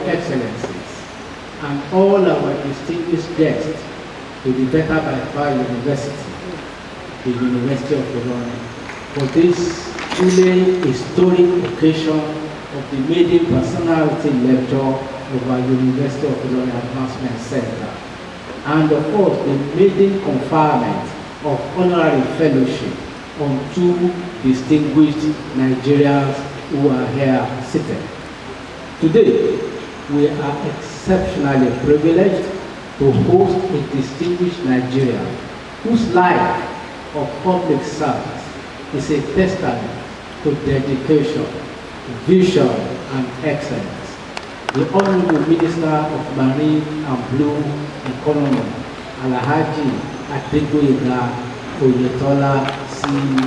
Excellencies, and all our distinguished guests to the Better by Far University, the University of Ilorin, for this truly historic occasion of the maiden personality lecture of our University of Ilorin Advancement Center, and of course the maiden conferment of honorary fellowship on two distinguished Nigerians who are here seated. Today, we are exceptionally privileged to host a distinguished Nigerian whose life of public service is a testament to dedication, vision, and excellence. The Honorable Minister of Marine and Blue Economy, Alhaji Adegboyega Oyetola, CON.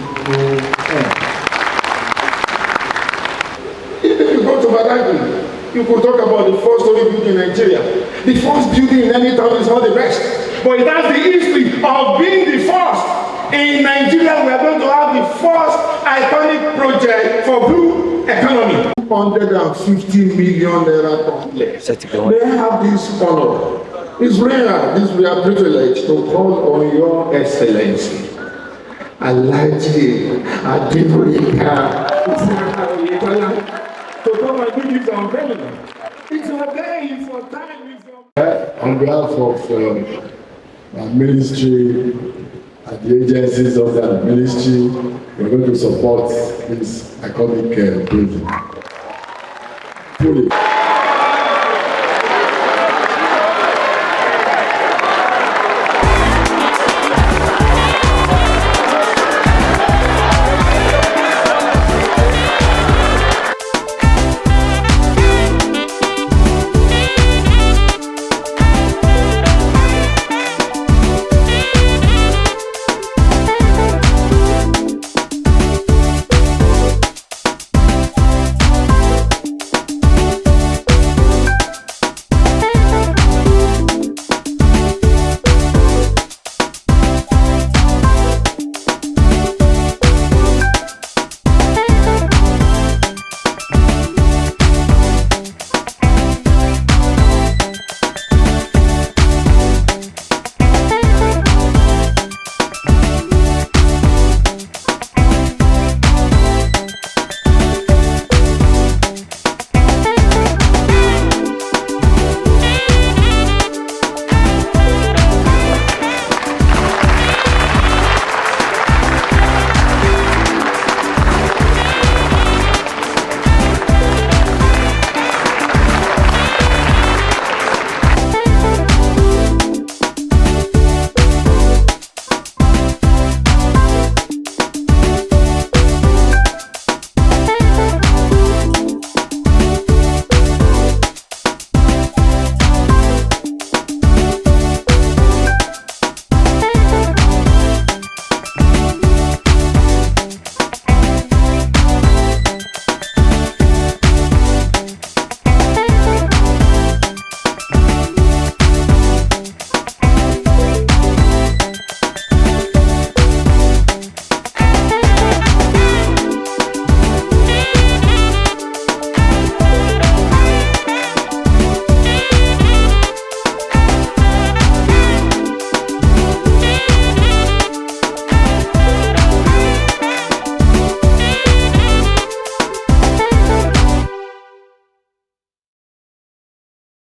If you go to Badagry, you could talk about the first story building in Nigeria. The first building in any town is not the best, but it has the history of being the first. In Nigeria, we are going to have the first iconic project for blue economy. 150 million naira complex. They have this honor. It's rare, we are privileged to call on Your Excellency, Alhaji Adegboyega, to come and do this unveiling. It's your day, it's your time, it's your... On behalf of our ministry and the agencies of that ministry, we're going to support this iconic building. Fully.